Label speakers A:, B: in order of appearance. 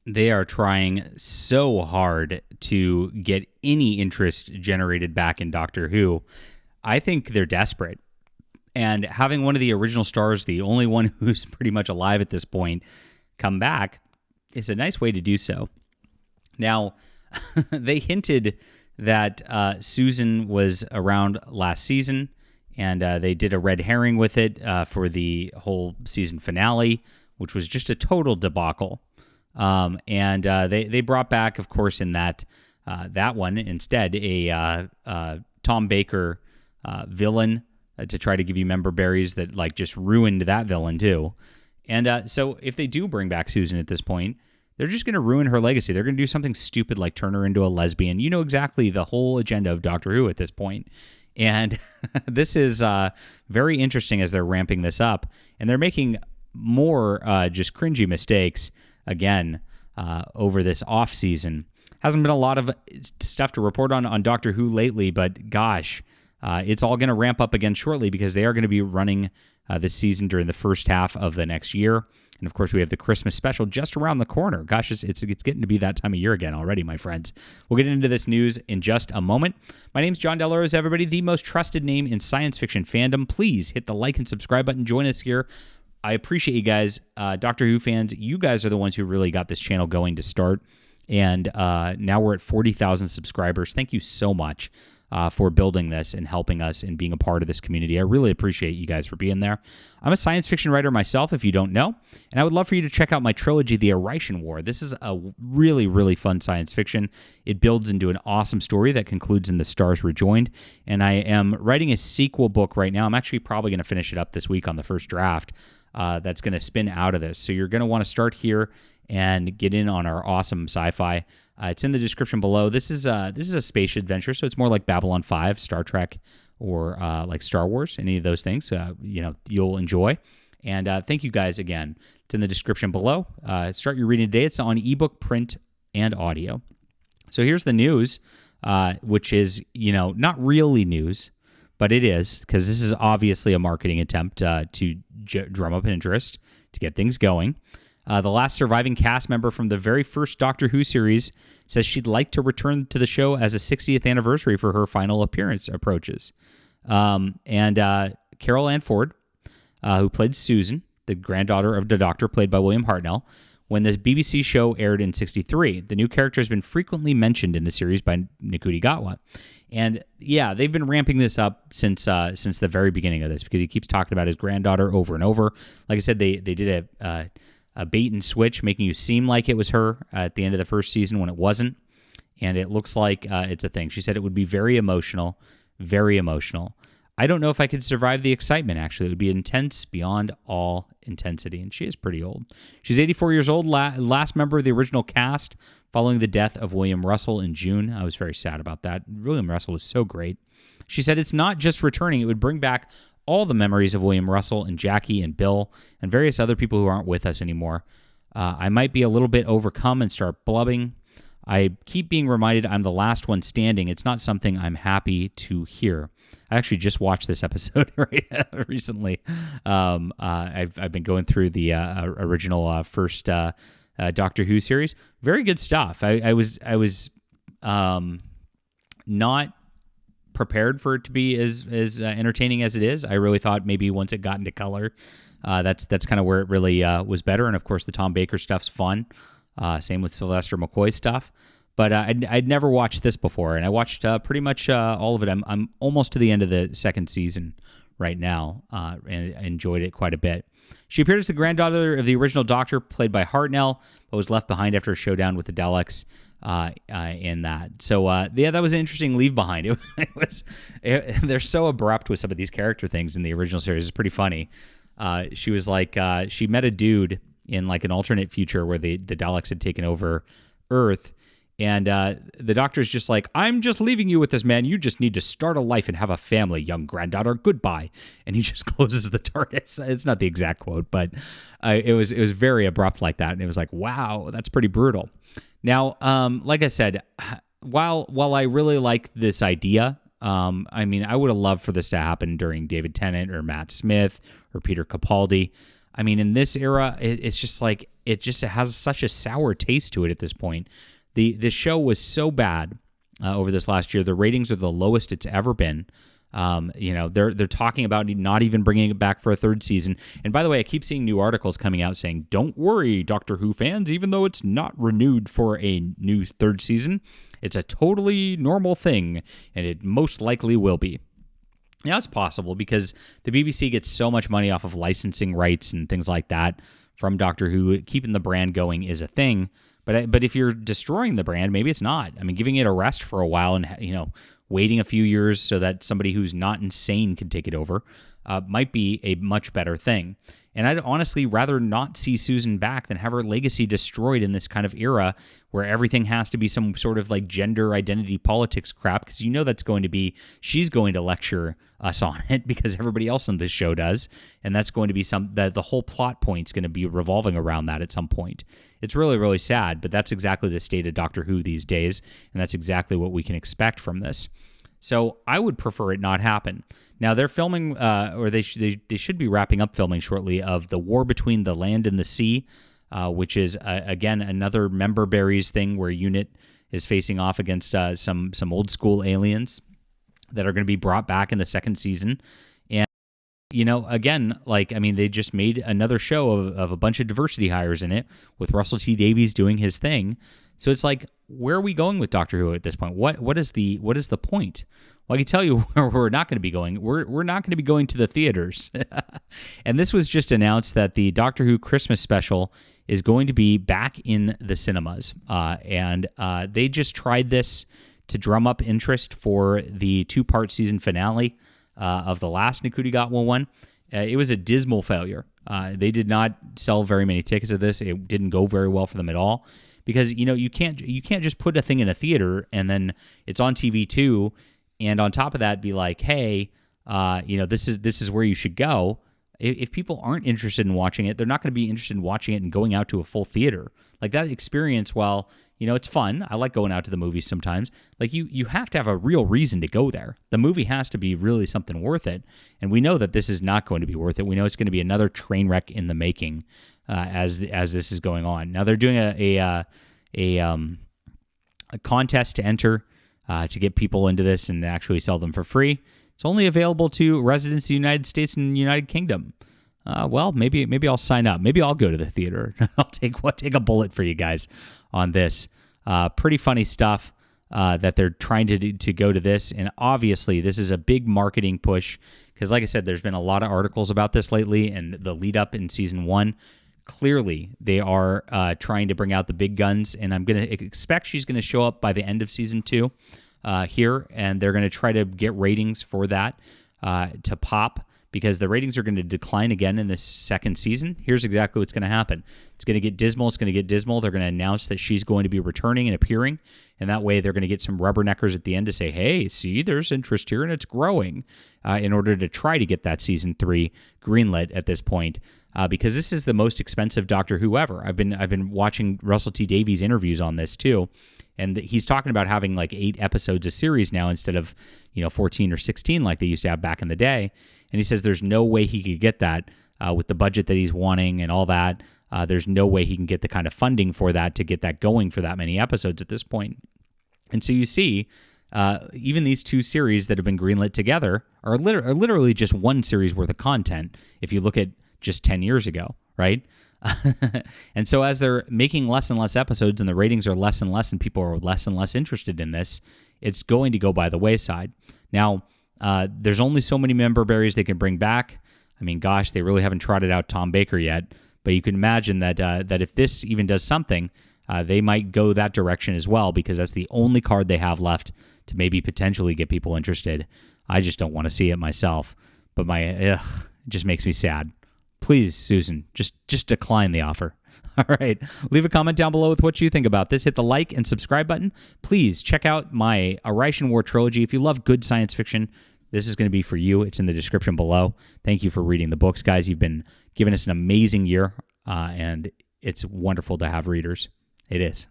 A: They are trying so hard to get any interest generated back in Doctor Who. I think they're desperate. And having one of the original stars, the only one who's pretty much alive at this point, come back is a nice way to do so. Now, they hinted that Susan was around last season, and they did a red herring with it for the whole season finale, which was just a total debacle. And they brought back, of course, in that one instead a Tom Baker villain to try to give you member berries that like just ruined that villain too. And so if they do bring back Susan at this point, they're just going to ruin her legacy. They're going to do something stupid like turn her into a lesbian. You know exactly the whole agenda of Doctor Who at this point. And this is very interesting as they're ramping this up. And they're making more just cringy mistakes again over this off season. Hasn't been a lot of stuff to report on Doctor Who lately, but gosh, it's all going to ramp up again shortly because they are going to be running this season during the first half of the next year. And of course, we have the Christmas special just around the corner. Gosh, it's getting to be that time of year again already, my friends. We'll get into this news in just a moment. My name's John Del Arroz, everybody, the most trusted name in science fiction fandom. Please hit the like and subscribe button. Join us here. I appreciate you guys, Doctor Who fans. You guys are the ones who really got this channel going to start. And now we're at 40,000 subscribers. Thank you so much for building this and helping us and being a part of this community. I really appreciate you guys for being there. I'm a science fiction writer myself, if you don't know, and I would love for you to check out my trilogy, The Arishon War. This is a really, really fun science fiction. It builds into an awesome story that concludes in The Stars Rejoined, and I am writing a sequel book right now. I'm actually probably going to finish it up this week on the first draft. That's going to spin out of this. So you're going to want to start here and get in on our awesome sci-fi. It's in the description below. This is a space adventure, so it's more like Babylon 5, Star Trek, or like Star Wars, any of those things. You'll enjoy. And thank you guys again. It's in the description below. Start your reading today. It's on ebook, print, and audio. So here's the news, which is not really news, but it is, because this is obviously a marketing attempt to drum up interest, to get things going. The last surviving cast member from the very first Doctor Who series says she'd like to return to the show as a 60th anniversary for her final appearance approaches. And Carol Ann Ford, who played Susan, the granddaughter of the Doctor, played by William Hartnell, when the BBC show aired in 1963. The new character has been frequently mentioned in the series by Ncuti Gatwa. And yeah, they've been ramping this up since the very beginning of this, because he keeps talking about his granddaughter over and over. Like I said, they did a bait and switch, making you seem like it was her at the end of the first season when it wasn't. And it looks like it's a thing. She said it would be very emotional, very emotional. I don't know if I could survive the excitement, actually. It would be intense beyond all intensity. And she is pretty old. She's 84 years old, last member of the original cast, following the death of William Russell in June. I was very sad about that. William Russell was so great. She said it's not just returning. It would bring back all the memories of William Russell and Jackie and Bill and various other people who aren't with us anymore. I might be a little bit overcome and start blubbing. I keep being reminded I'm the last one standing. It's not something I'm happy to hear. I actually just watched this episode recently. I've been going through the original first Doctor Who series. Very good stuff. I was not prepared for it to be as entertaining as it is. I really thought maybe once it got into color, that's kind of where it really was better. And of course, the Tom Baker stuff's fun. Same with Sylvester McCoy stuff. But I'd never watched this before, and I watched pretty much all of it. I'm almost to the end of the second season right now, and I enjoyed it quite a bit. She appeared as the granddaughter of the original Doctor, played by Hartnell, but was left behind after a showdown with the Daleks in that. So, that was an interesting leave behind. They're so abrupt with some of these character things in the original series. It's pretty funny. She was like, she met a dude in like an alternate future where the Daleks had taken over Earth. And the Doctor's just like, I'm just leaving you with this man. You just need to start a life and have a family, young granddaughter. Goodbye. And he just closes the TARDIS. It's not the exact quote, but it was very abrupt like that. And it was like, wow, that's pretty brutal. Now, like I said, while I really like this idea, I would have loved for this to happen during David Tennant or Matt Smith or Peter Capaldi. In this era, it's just like, it just has such a sour taste to it at this point. The show was so bad over this last year. The ratings are the lowest it's ever been. They're talking about not even bringing it back for a third season. And by the way, I keep seeing new articles coming out saying, "Don't worry, Doctor Who fans, even though it's not renewed for a new third season, it's a totally normal thing, and it most likely will be." Now, it's possible because the BBC gets so much money off of licensing rights and things like that from Doctor Who. Keeping the brand going is a thing. But if you're destroying the brand, maybe it's not. I mean, giving it a rest for a while and, waiting a few years so that somebody who's not insane can take it over might be a much better thing. And I'd honestly rather not see Susan back than have her legacy destroyed in this kind of era where everything has to be some sort of like gender identity politics crap, because that's going to be, she's going to lecture us on it because everybody else on this show does. And that's going to be the whole plot point's going to be revolving around that at some point. It's really, really sad, but that's exactly the state of Doctor Who these days. And that's exactly what we can expect from this. So I would prefer it not happen. Now they're filming, or they should be wrapping up filming shortly, of The War Between the Land and the Sea, which is again another member berries thing where UNIT is facing off against some old school aliens that are going to be brought back in the second season. And again, they just made another show of a bunch of diversity hires in it with Russell T Davies doing his thing. So it's like, where are we going with Doctor Who at this point? What is the point? Well, I can tell you where we're not going to be going. We're not going to be going to the theaters. And this was just announced that the Doctor Who Christmas special is going to be back in the cinemas. And they just tried this to drum up interest for the 2-part season finale of the last Ncuti Gatwa one. It was a dismal failure. They did not sell very many tickets of this. It didn't go very well for them at all. Because you can't just put a thing in a theater and then it's on TV too, and on top of that be like, hey, this is where you should go. If people aren't interested in watching it, they're not going to be interested in watching it and going out to a full theater. Like that experience, while it's fun, I like going out to the movies sometimes. Like you have to have a real reason to go there. The movie has to be really something worth it, and we know that this is not going to be worth it. We know it's going to be another train wreck in the making. As this is going on. Now they're doing a contest to enter to get people into this and actually sell them for free. It's only available to residents of the United States and United Kingdom. Well, maybe I'll sign up. Maybe I'll go to the theater. I'll take a bullet for you guys on this. Pretty funny stuff that they're trying to go to this, and obviously this is a big marketing push because, like I said, there's been a lot of articles about this lately, and the lead up in season 1. Clearly, they are trying to bring out the big guns, and I'm going to expect she's going to show up by the end of season 2 here, and they're going to try to get ratings for that to pop, because the ratings are going to decline again in this second season. Here's exactly what's going to happen. It's going to get dismal. They're going to announce that she's going to be returning and appearing, and that way they're going to get some rubberneckers at the end to say, hey, see, there's interest here, and it's growing, in order to try to get that season 3 greenlit at this point. Because this is the most expensive Doctor Who ever. I've been watching Russell T Davies interviews on this too, and he's talking about having like 8 episodes a series now instead of 14 or 16 like they used to have back in the day. And he says there's no way he could get that with the budget that he's wanting and all that. There's no way he can get the kind of funding for that to get that going for that many episodes at this point. And so you see, even these 2 series that have been greenlit together are literally just one series worth of content. If you look at just 10 years ago, right? And so as they're making less and less episodes and the ratings are less and less and people are less and less interested in this, it's going to go by the wayside. Now, there's only so many member berries they can bring back. I mean, gosh, they really haven't trotted out Tom Baker yet, but you can imagine that if this even does something, they might go that direction as well, because that's the only card they have left to maybe potentially get people interested. I just don't want to see it myself, but it just makes me sad. Please, Susan, just decline the offer. All right. Leave a comment down below with what you think about this. Hit the like and subscribe button. Please check out my Arishan War trilogy. If you love good science fiction, this is going to be for you. It's in the description below. Thank you for reading the books, guys. You've been giving us an amazing year, and it's wonderful to have readers. It is.